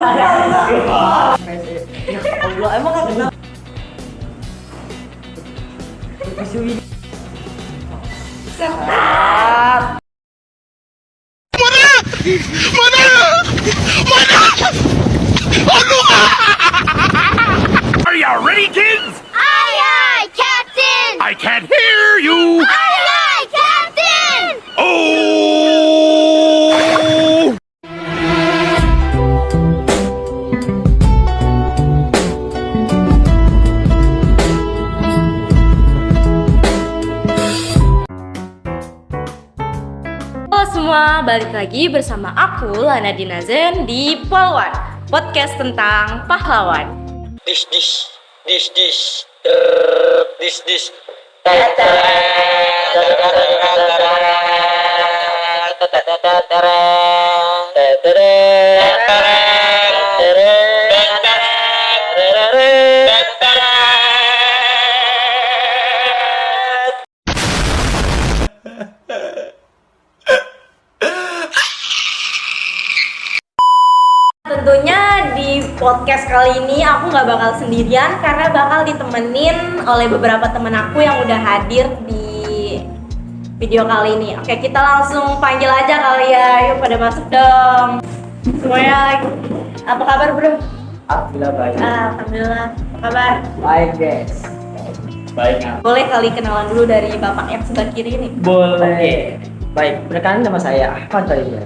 Allah, emang gak kenal? Are you ready, kids? Aye, aye, Captain! I can't hear you. Aye, aye, Captain! Oh! Halo semua, balik lagi bersama aku Lana Dinazen di Polwan, podcast tentang pahlawan. Dish. Tentunya di podcast kali ini aku nggak bakal sendirian karena bakal ditemenin oleh beberapa temen aku yang udah hadir di video kali ini. Oke, kita langsung panggil aja kali ya. Yuk pada masuk dong. Semuanya apa kabar, Bro? Alhamdulillah baik. Alhamdulillah. Apa kabar? Baik guys. Baik. Boleh kali kenalan dulu dari bapak yang sebelah kiri ini. Boleh. Baik, perkenalkan nama saya Ahmad Fadil.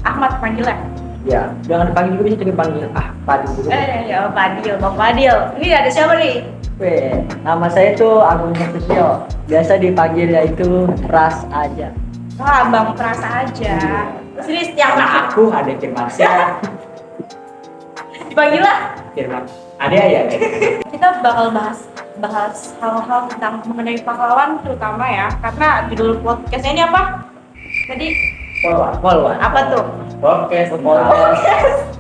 Ahmad panggilnya. Ya, jangan dipanggil juga bisa dipanggil Fadil juga. Ya Fadil, Bang Fadil. Ini ada siapa nih? Weh, nama saya tuh Agung Nasution. Biasa dipanggil yaitu Pras aja. Wah, Bang Pras aja. Terus ini setiap Aku ada Firmansyah, dipanggil lah. Firman. Ada ya? Kita bakal bahas hal-hal tentang mengenai pahlawan terutama ya, karena judul podcastnya ini apa? Tadi Polwan. apa tuh? Podcast.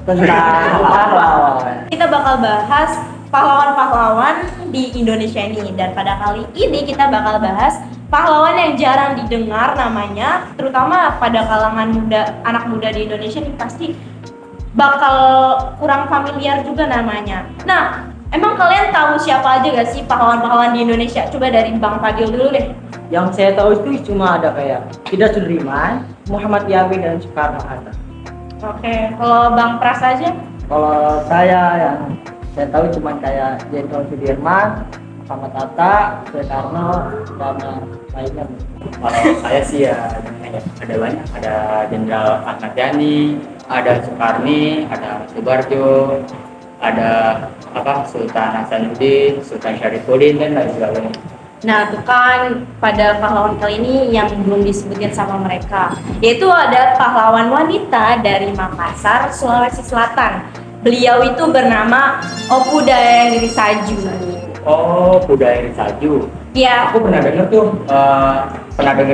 Tentang pahlawan. Kita bakal bahas pahlawan-pahlawan di Indonesia ini, dan pada kali ini kita bakal bahas pahlawan yang jarang didengar namanya, terutama pada kalangan muda, anak muda di Indonesia ini pasti bakal kurang familiar juga namanya. Nah, emang kalian tahu siapa aja gak sih pahlawan-pahlawan di Indonesia? Coba dari Bang Fadil dulu deh. Yang saya tahu itu cuma ada kayak Ida Sudirman, Muhammad Yamin, dan Soekarno Hatta. Oke, kalau Bang Pras aja? Kalau saya yang saya tahu cuma kayak Jenderal Sudirman, Muhammad Hatta, Soekarno, dan lainnya. Kalau saya sih ya ada banyak. Ada Jenderal Ahmad Yani, ada Soekarni, ada Subarjo, ada Sultan Hasanuddin, Sultan Syarifuddin, dan lain sebagainya. Nah, itu kan pada pahlawan kali ini yang belum disebutin sama mereka, yaitu ada pahlawan wanita dari Makassar, Sulawesi Selatan. Beliau itu bernama Opu Dayang Saju. Oh, Budaya Saju. Ya, Aku pernah dengar tuh,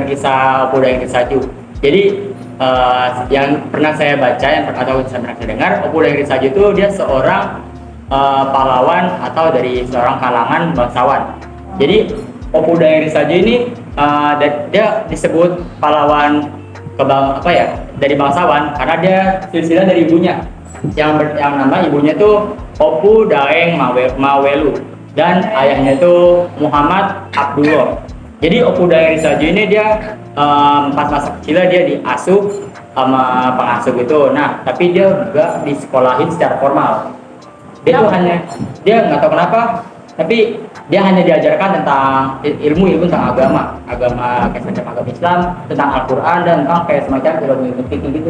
kisah Budaya Saju. Jadi yang pernah saya baca, yang pernah saya dengar, Budaya Saju itu dia seorang pahlawan atau dari seorang kalangan bangsawan. Jadi Opu Dayang Saju ini dia disebut pahlawan dari bangsawan karena dia silsilah dari ibunya yang nama ibunya itu Opu Daeng Mawelu dan ayahnya itu Muhammad Abdullah. Jadi Opu Dayang Saju ini dia pas masa kecilnya dia diasuh sama pengasuh gitu. Nah, tapi dia juga disekolahin secara formal. Dia nggak tahu kenapa, tapi dia hanya diajarkan tentang ilmu tentang agama kayak semacam agama Islam, tentang Al-Quran, dan tentang kayak semacam ilmu fikih gitu.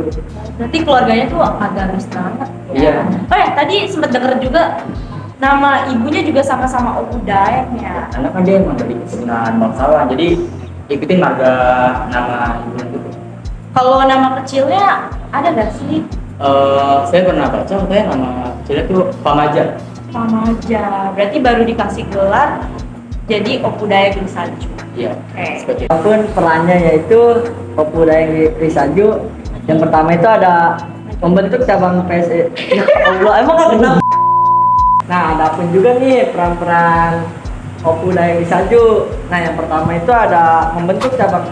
berarti keluarganya tuh agamis banget. Iya. Oh ya, tadi sempat denger juga nama ibunya juga sama-sama Opu Dayang ya. Karena kan dia emang dari keturunan bangsawan, jadi ikutin marga nama ibunya gitu. Kalau nama kecilnya ada gak sih? Saya pernah baca kayak nama kecilnya tuh Pamaja. Pamaja, berarti baru dikasih gelar jadi Opu Dayang Saju. Iya. Oke. Seperti itu. Walaupun perannya yaitu Opu Dayang Saju. Yang pertama itu ada membentuk cabang PSI. Ya Allah, emang gak kenal. Nah, ada pun juga nih peran-peran Opu Dayang Risaju. Nah, yang pertama itu ada membentuk cabang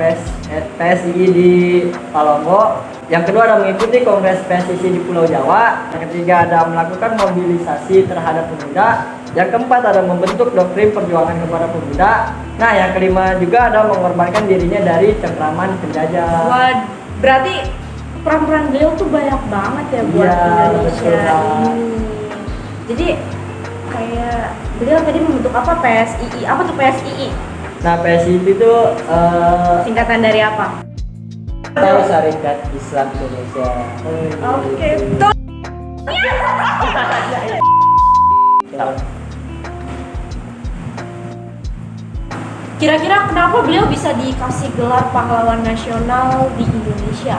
PSII di Palongo. Yang kedua ada mengikuti Kongres PSII di Pulau Jawa. Yang ketiga ada melakukan mobilisasi terhadap pemuda. Yang keempat ada membentuk doktrin perjuangan kepada pemuda. Nah, yang kelima juga ada mengorbankan dirinya dari cengkraman penjajah. Wah, berarti peran-peran beliau tuh banyak banget ya buat Iya, Indonesia betul, Kak. ini. Jadi kayak beliau tadi membentuk apa PSII? Apa tuh PSII? Nah, PSII itu Singkatan dari apa? Partai Syarikat Islam Indonesia. Oke, tuh. Kira-kira kenapa beliau bisa dikasih gelar pahlawan nasional di Indonesia?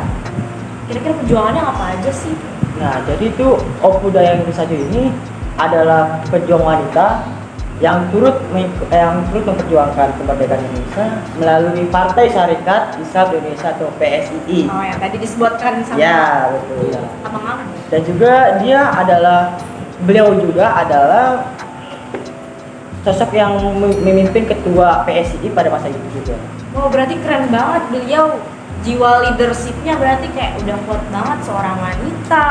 Kira-kira perjuangannya apa aja sih? Nah, jadi itu Opu Dayang Risaju ini adalah pejuang wanita yang turut memperjuangkan kemerdekaan Indonesia melalui Partai Syarikat Islam Indonesia atau PSII. Oh, yang tadi disebutkan sama Ya, betul. abang-abang. Dan juga beliau juga adalah sosok yang memimpin ketua PSII pada masa itu juga. Oh, berarti keren banget beliau. Jiwa leadershipnya berarti kayak udah kuat banget, seorang wanita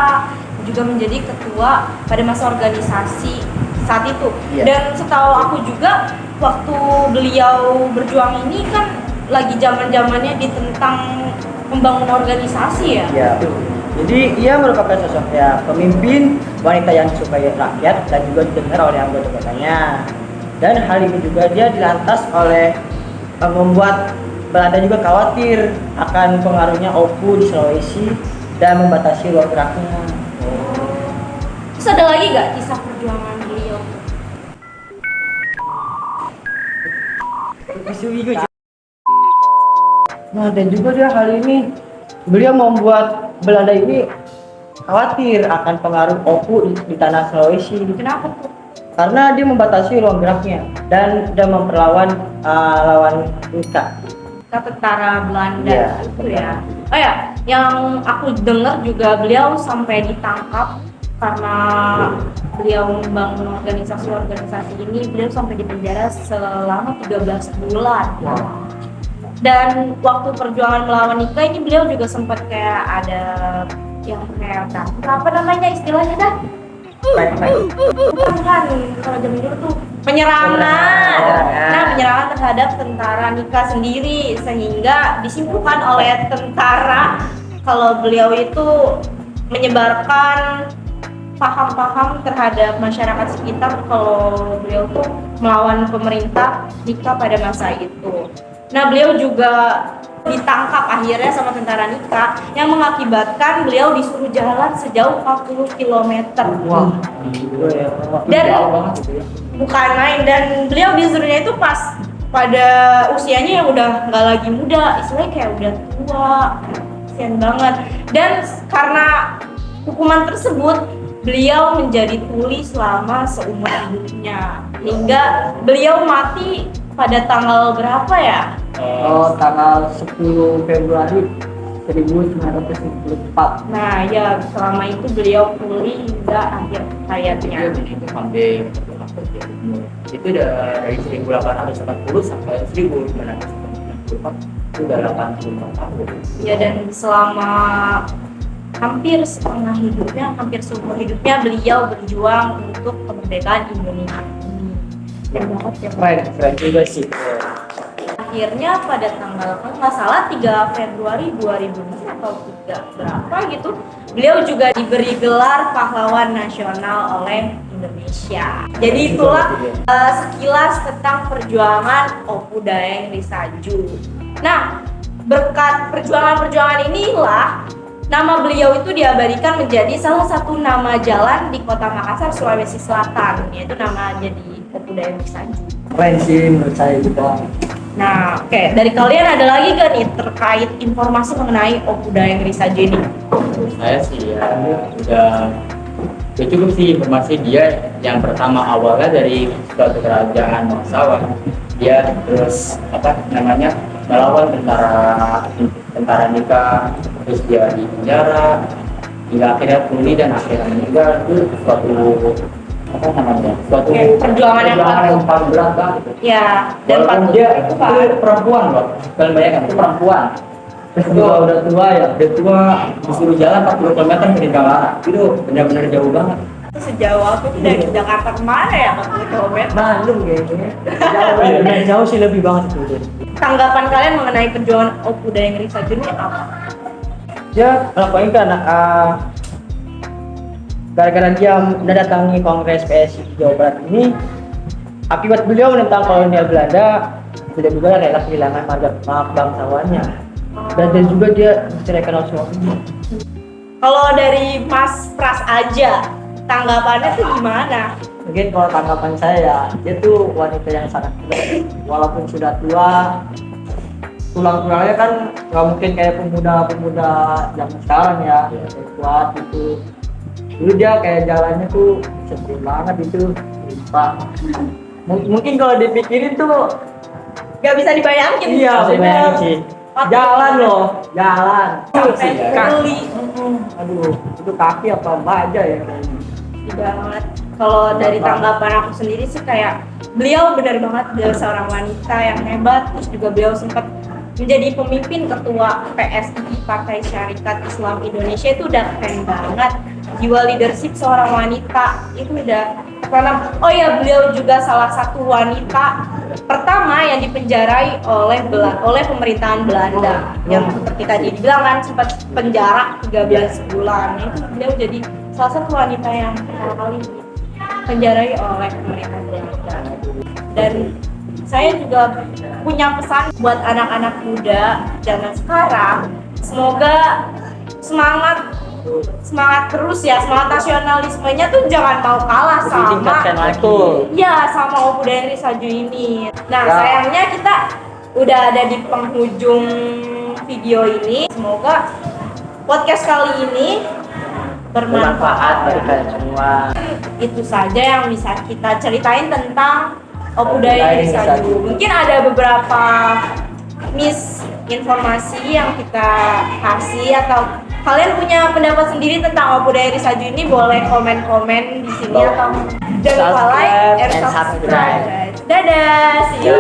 juga menjadi ketua pada masa organisasi saat itu. Iya. Dan setahu aku juga waktu beliau berjuang ini kan lagi zaman-zamannya ditentang pembangunan organisasi ya. Ya. Jadi ia merupakan sosok pemimpin wanita yang disukai rakyat dan juga didengar oleh anggota-anggotanya. Dan hal ini juga dia dilantas oleh membuat Belanda juga khawatir akan pengaruhnya Opu di Sulawesi dan membatasi ruang geraknya. Terus ada lagi gak kisah perjuangan beliau? Nah, dan juga dia hal ini beliau membuat Belanda ini khawatir akan pengaruh Opu di tanah Sulawesi. Kenapa tuh? Karena dia membatasi ruang geraknya dan memperlawan lawan Inka. Tentara Belanda Iya. itu ya. Oh ya, yang aku dengar juga beliau sampai ditangkap karena beliau membangun organisasi ini, beliau sampai dipenjara selama 13 bulan. Dan waktu perjuangan melawan Nika ini beliau juga sempat kayak ada yang kayak apa namanya istilahnya dah? Bukan kan, kalau zaman dulu tuh penyerangan. Nah, penyerangan terhadap tentara Nika sendiri sehingga disimpulkan oleh tentara kalau beliau itu menyebarkan paham-paham terhadap masyarakat sekitar kalau beliau tuh melawan pemerintah Nika pada masa itu. Nah, beliau juga ditangkap akhirnya sama tentara Nika yang mengakibatkan beliau disuruh jalan sejauh 40 km. Wah, Dan jauh banget gitu ya. bukan main, dan beliau disuruhnya itu pas pada usianya yang udah nggak lagi muda, istilahnya kayak udah tua, kasian banget. Dan karena hukuman tersebut beliau menjadi tuli selama seumur hidupnya hingga beliau mati pada tanggal berapa ya? Oh, tanggal 10 Februari 1994. Nah ya, selama itu beliau tuli hingga akhir hayatnya. Itu sampai itu dari 1840 sampai 1994 itu udah 84 tahun. Ya, dan selama hampir setengah hidupnya, hampir seumur hidupnya beliau berjuang untuk kemerdekaan Indonesia ini. Keren banget ya. Keren juga sih. Akhirnya pada tanggal kalau nggak salah 3 Februari 2000 atau 3 berapa gitu, beliau juga diberi gelar pahlawan nasional oleh Indonesia. Jadi itulah sekilas tentang perjuangan Opu Dayang Risaju. Nah, berkat perjuangan-perjuangan inilah nama beliau itu diabadikan menjadi salah satu nama jalan di Kota Makassar, Sulawesi Selatan, yaitu nama jadi Opu Dayang Risaju. Keren sih menurut saya juga. Nah, oke, dari kalian ada lagi gak nih terkait informasi mengenai Opu Dayang Risaju ini? Saya sih ya udah cukup sih informasi dia. Yang pertama awalnya dari suatu kerajaan bangsawan, dia terus melawan tentara Nika, terus dia di penjara hingga akhirnya tuli dan akhirnya meninggal. Itu suatu apa namanya suatu Kayak perjuangan yang paling berat banget gitu. Ya, dan Walaupun patut dia itu itu perempuan loh, kalian bayangkan itu perempuan. Terus juga udah tua ya, udah tua disuruh jalan 40 km ke Tinggalara, itu benar-benar jauh banget. sejauh apa tuh dari Jakarta kemana ya 40 km? Bandung kayaknya. Jauh sih lebih banget itu. Tanggapan kalian mengenai perjuangan Opuda yang Risa Jun ini apa? Dia ngelakuin karena gara-gara dia mendatangi Kongres PSI Jawa Barat ini, akibat beliau menentang kolonial Belanda, tidak juga rela kehilangan marga bangsawannya. Dan juga dia menceraikan suaminya. Kalau dari Mas Pras aja, tanggapannya tuh gimana? Mungkin kalau tanggapan saya ya, dia tuh wanita yang sangat kuat. Walaupun sudah tua, tulang-tulangnya kan nggak mungkin kayak pemuda-pemuda zaman sekarang ya, kayak kuat gitu. Dulu dia kayak jalannya tuh sepi banget itu, lupa. Mungkin kalau dipikirin tuh, Gak bisa dibayangin. iya benar. sih. Jalan loh, jalan. Sampai beli. Aduh, itu kaki apa baja ya kayaknya. Banget. Kalau dari tanggapan aku sendiri sih kayak beliau benar banget, beliau seorang wanita yang hebat, terus juga beliau sempat menjadi pemimpin ketua PSI Partai Syarikat Islam Indonesia, itu udah keren banget. Jiwa leadership seorang wanita itu udah tertanam. Oh ya, beliau juga salah satu wanita pertama yang dipenjarai oleh pemerintahan Belanda, yang seperti tadi dibilang kan sempat penjara 13 bulan. Itu beliau jadi salah satu wanita yang pertama kali dipenjarai oleh pemerintahan Belanda. Dan saya juga punya pesan buat anak-anak muda zaman sekarang, semoga semangat terus ya, semangat nasionalismenya tuh jangan mau kalah sama Ditingkatkan lagi. sama Opuda yang Risa Jun ini. Nah, Ya. sayangnya kita udah ada di penghujung video ini. Semoga podcast kali ini bermanfaat bagi kalian semua. Itu saja yang bisa kita ceritain tentang Opuda yang Risa Risa Jun. Mungkin ada beberapa misinformasi yang kita kasih, atau kalian punya pendapat sendiri tentang Opuda yang Risa Jun ini, boleh komen-komen di sini atau jangan lupa like and subscribe. Dadah, see you.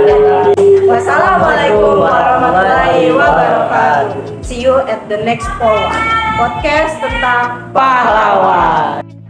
Wassalamualaikum warahmatullahi wabarakatuh. See you at the next podcast tentang Pahlawan.